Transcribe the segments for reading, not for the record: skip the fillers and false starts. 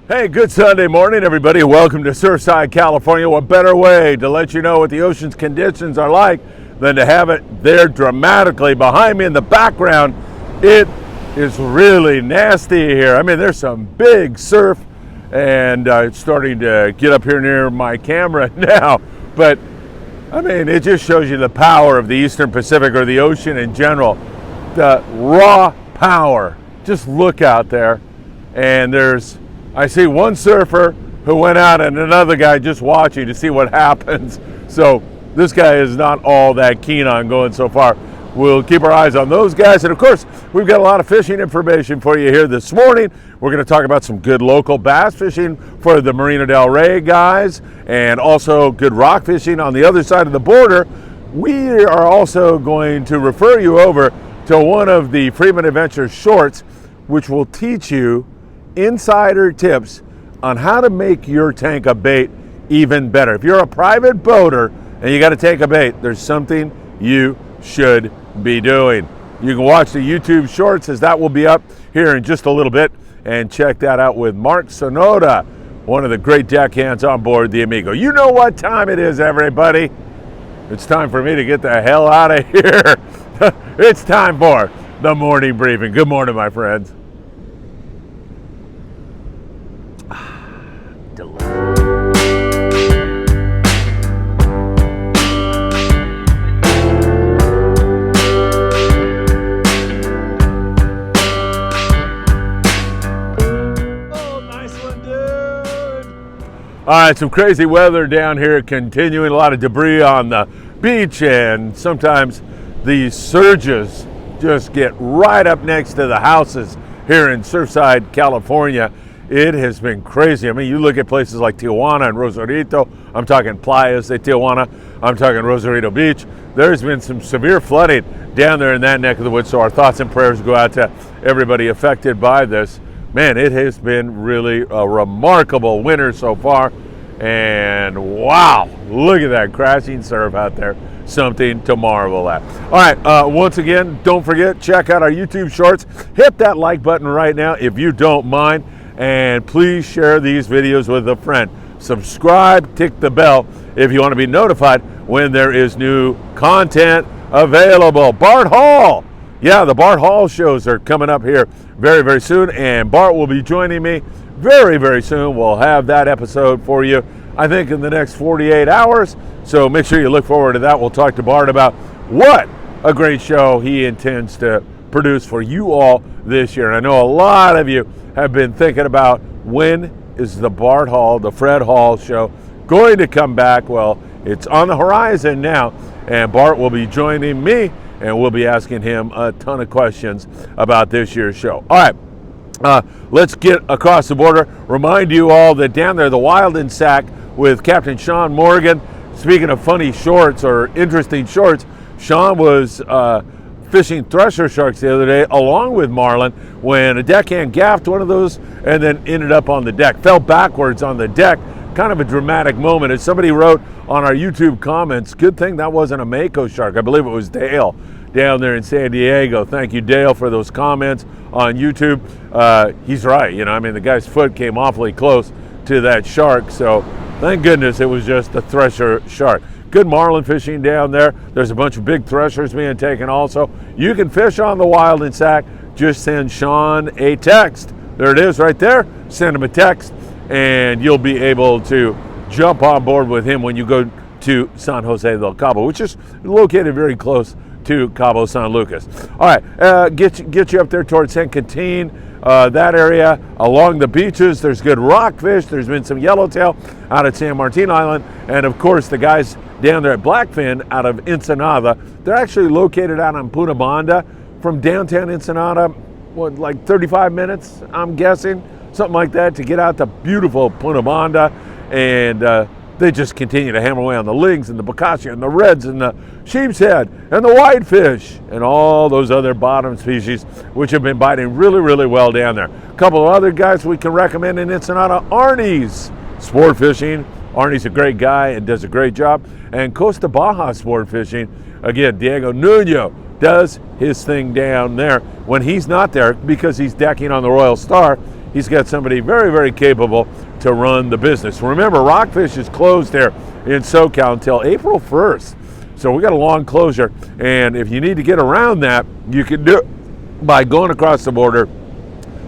Hey, good Sunday morning, everybody. Welcome to Surfside, California. What better way to let you know what the ocean's conditions are like than to have it there dramatically behind me in the background. It is really nasty here. I mean, there's some big surf, and it's starting to get up here near my camera now. But, I mean, it just shows you the power of the Eastern Pacific, or the ocean in general. The raw power. Just look out there, and I see one surfer who went out and another guy just watching to see what happens. So this guy is not all that keen on going so far. We'll keep our eyes on those guys. And of course, we've got a lot of fishing information for you here this morning. We're going to talk about some good local bass fishing for the Marina del Rey guys, and also good rock fishing on the other side of the border. We are also going to refer you over to one of the Friedman Adventures shorts, which will teach you insider tips on how to make your tank of bait even better. If you're a private boater and you got to take a bait, there's something you should be doing. You can watch the YouTube shorts, as that will be up here in just a little bit, and check that out with Mark Sonoda, one of the great deckhands on board the Amigo. You know what time it is, everybody. It's time for me to get the hell out of here. It's time for the morning briefing. Good morning, my friends. All right, some crazy weather down here continuing, a lot of debris on the beach, and sometimes these surges just get right up next to the houses here in Surfside, California. It has been crazy. I mean, you look at places like Tijuana and Rosarito. I'm talking Playas de Tijuana. I'm talking Rosarito Beach. There's been some severe flooding down there in that neck of the woods, so our thoughts and prayers go out to everybody affected by this. Man, it has been really a remarkable winter so far, and wow, look at that crashing surf out there. Something to marvel at. All right, once again, don't forget, check out our YouTube shorts. Hit that like button right now if you don't mind, and please share these videos with a friend. Subscribe, tick the bell if you want to be notified when there is new content available. Bart Hall. Yeah, the Bart Hall shows are coming up here very, very soon, and Bart will be joining me very, very soon. We'll have that episode for you, I think, in the next 48 hours, so make sure you look forward to that. We'll talk to Bart about what a great show he intends to produce for you all this year. And I know a lot of you have been thinking about, when is the Bart Hall, the Fred Hall show going to come back? Well, it's on the horizon now, and Bart will be joining me, and we'll be asking him a ton of questions about this year's show. All right, let's get across the border. Remind you all that down there, the Wild and Sack with Captain Sean Morgan. Speaking of funny shorts or interesting shorts, Sean was fishing thresher sharks the other day along with marlin when a deckhand gaffed one of those and then ended up on the deck, fell backwards on the deck. Kind of a dramatic moment. As somebody wrote on our YouTube comments, good thing that wasn't a mako shark. I believe it was Dale down there in San Diego. Thank you, Dale, for those comments on YouTube. He's right. You know, I mean, the guy's foot came awfully close to that shark, so thank goodness it was just a thresher shark. Good marlin fishing down there. There's a bunch of big threshers being taken also. You can fish on the Wild and Sack. Just send Sean a text. There it is right there. Send him a text, and you'll be able to jump on board with him when you go to San Jose del Cabo, which is located very close to Cabo San Lucas. All right, get you up there towards San Quintin, that area. Along the beaches, there's good rockfish. There's been some yellowtail out at San Martin Island, and of course the guys down there at Blackfin out of Ensenada. They're actually located out on Punta Banda from downtown Ensenada. What, like 35 minutes, I'm guessing, something like that, to get out to beautiful Punta Banda. And they just continue to hammer away on the lings and the bocacia and the reds and the sheep's head and the whitefish and all those other bottom species, which have been biting really, really well down there. A couple of other guys we can recommend in Ensenada: Arnie's Sport Fishing. Arnie's a great guy and does a great job. And Costa Baja Sport Fishing, again, Diego Nuno does his thing down there. When he's not there, because he's decking on the Royal Star, he's got somebody very, very capable to run the business. Remember, Rockfish is closed there in SoCal until April 1st. So we got a long closure, and if you need to get around that, you can do it by going across the border,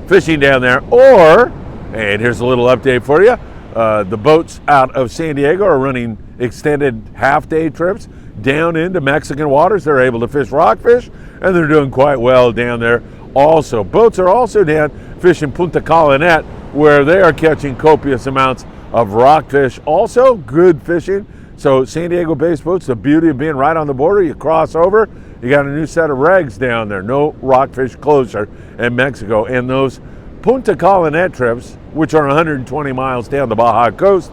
fishing down there, or, and here's a little update for you, the boats out of San Diego are running extended half-day trips down into Mexican waters. They're able to fish rockfish, and they're doing quite well down there also. Boats are also down fishing Punta Colonet, where they are catching copious amounts of rockfish. Also, good fishing. So San Diego-based boats, the beauty of being right on the border, you cross over, you got a new set of regs down there. No rockfish closure in Mexico. And those Punta Colonet trips, which are 120 miles down the Baja coast,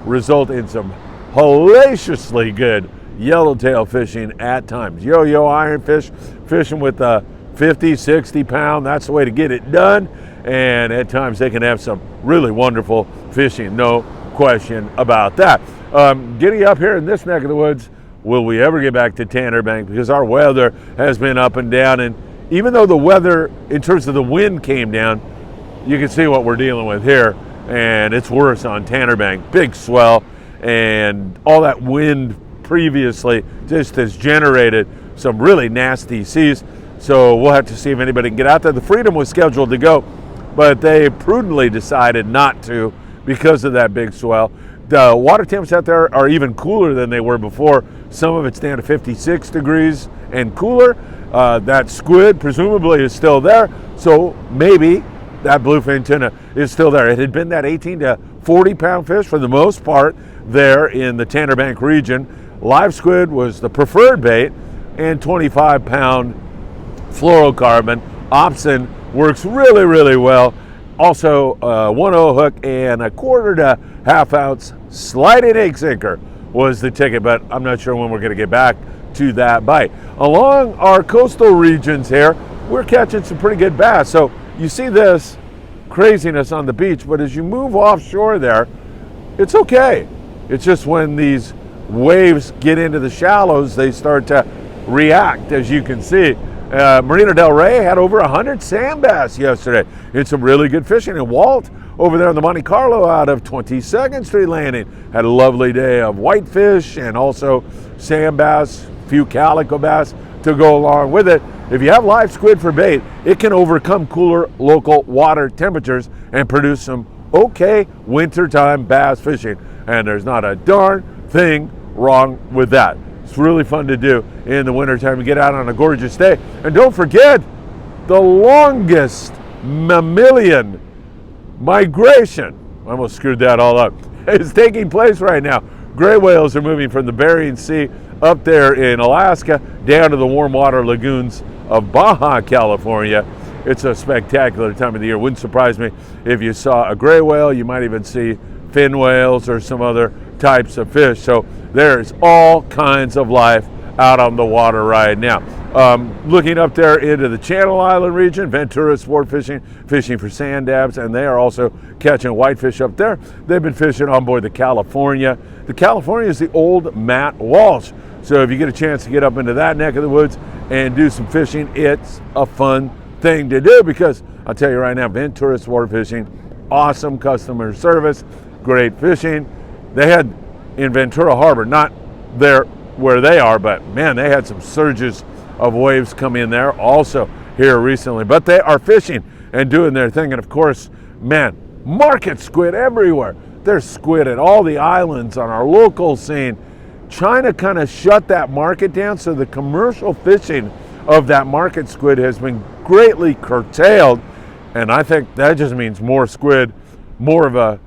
result in some hellaciously good yellowtail fishing at times. Yo-yo ironfish, fishing with a 50, 60 pound, that's the way to get it done. And at times they can have some really wonderful fishing, no question about that. Getting up here in this neck of the woods, will we ever get back to Tanner Bank? Because our weather has been up and down, and even though the weather in terms of the wind came down, you can see what we're dealing with here, and it's worse on Tanner Bank. Big swell, and all that wind previously just has generated some really nasty seas. So we'll have to see if anybody can get out there. The Freedom was scheduled to go, but they prudently decided not to because of that big swell. The water temps out there are even cooler than they were before. Some of it's down to 56 degrees and cooler. That squid presumably is still there, so maybe that bluefin tuna is still there. It had been that 18 to 40 pound fish for the most part there in the Tanner Bank region. Live squid was the preferred bait, and 25 pound fluorocarbon. Opsin works really, really well. Also, 1/0 hook and a 1/4 to 1/2 ounce sliding egg sinker was the ticket, but I'm not sure when we're going to get back to that bite. Along our coastal regions here, we're catching some pretty good bass. So you see this craziness on the beach, but as you move offshore there, it's okay. It's just when these waves get into the shallows, they start to react, as you can see. Marina Del Rey had over 100 sand bass yesterday. It's some really good fishing. And Walt over there on the Monte Carlo out of 22nd Street Landing had a lovely day of whitefish and also sand bass, a few calico bass to go along with it. If you have live squid for bait, it can overcome cooler local water temperatures and produce some okay wintertime bass fishing. And there's not a darn thing wrong with that. It's really fun to do in the wintertime. You get out on a gorgeous day. And don't forget, the longest mammalian migration, I almost screwed that all up, is taking place right now. Gray whales are moving from the Bering Sea up there in Alaska down to the warm water lagoons of Baja California. It's a spectacular time of the year. Wouldn't surprise me if you saw a gray whale. You might even see fin whales or some other types of fish. So there's all kinds of life out on the water right now. Looking up there into the Channel Island region, Ventura sport fishing, fishing for sand dabs, and they are also catching whitefish up there. They've been fishing on board the California. The California is the old Matt Walsh. So if you get a chance to get up into that neck of the woods and do some fishing, it's a fun thing to do, because I'll tell you right now, Ventura sport fishing, awesome customer service, great fishing. They had in Ventura Harbor, not there where they are, but man, they had some surges of waves come in there also here recently. But they are fishing and doing their thing. And of course, man, market squid everywhere. There's squid at all the islands on our local scene. China kind of shut that market down, so the commercial fishing of that market squid has been greatly curtailed. And I think that just means more squid, more of a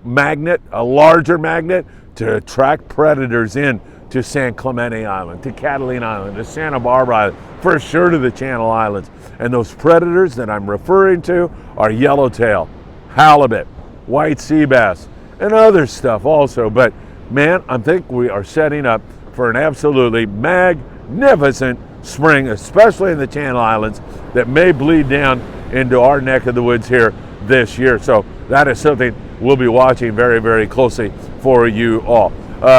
magnet, a larger magnet to attract predators in to San Clemente Island, to Catalina Island, to Santa Barbara Island, for sure to the Channel Islands. And those predators that I'm referring to are yellowtail, halibut, white sea bass, and other stuff also. But man, I think we are setting up for an absolutely magnificent spring, especially in the Channel Islands, that may bleed down into our neck of the woods here this year. So that is something we'll be watching very, very closely for you all.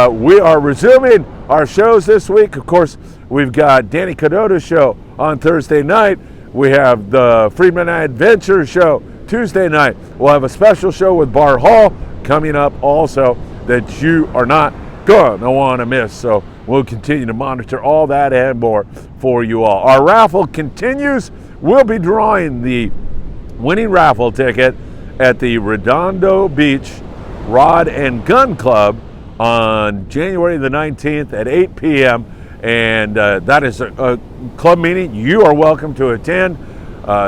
We are resuming our shows this week. Of course, we've got Danny Cadota's show on Thursday night. We have the Friedman Adventures show Tuesday night, we'll have a special show with Bart Hall coming up also that you are not going to want to miss. So we'll continue to monitor all that and more for you all. Our raffle continues. We'll be drawing the winning raffle ticket at the Redondo Beach Rod and Gun Club on January the 19th at 8 p.m. And that is a club meeting. You are welcome to attend.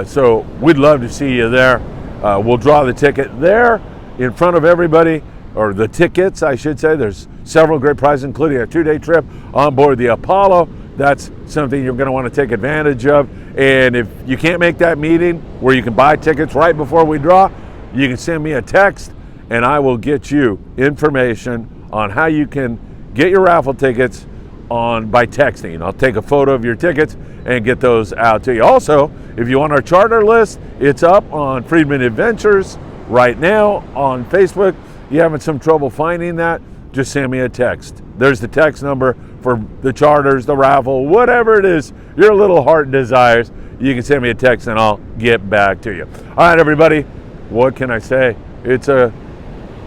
So we'd love to see you there. We'll draw the ticket there in front of everybody, or the tickets, I should say. There's several great prizes, including a 2-day trip on board the Apollo. That's something you're going to want to take advantage of. And if you can't make that meeting where you can buy tickets right before we draw, you can send me a text and I will get you information on how you can get your raffle tickets by texting. I'll take a photo of your tickets and get those out to you. Also, if you want our charter list, it's up on Friedman Adventures right now on Facebook. You having some trouble finding that, just send me a text. There's the text number for the charters, the raffle, whatever it is your little heart desires. You can send me a text and I'll get back to you. All right, everybody, what can I say? It's a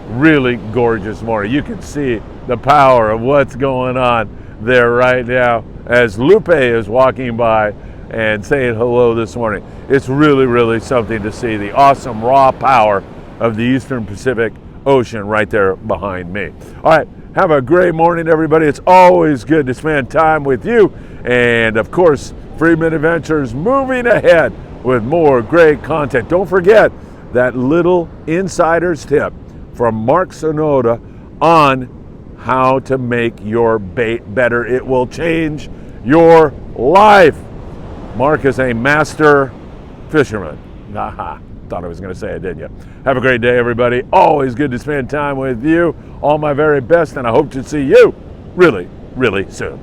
really gorgeous morning. You can see the power of what's going on there right now as Lupe is walking by and saying hello this morning. It's really, really something to see the awesome raw power of the Eastern Pacific Ocean right there behind me. All right, have a great morning, everybody. It's always good to spend time with you. And of course, Friedman Adventures moving ahead with more great content. Don't forget that little insider's tip from Mark Sonoda on how to make your bait better. It will change your life. Mark is a master fisherman. Aha, thought I was going to say it, didn't you? Have a great day, everybody. Always good to spend time with you. All my very best, and I hope to see you really, really soon.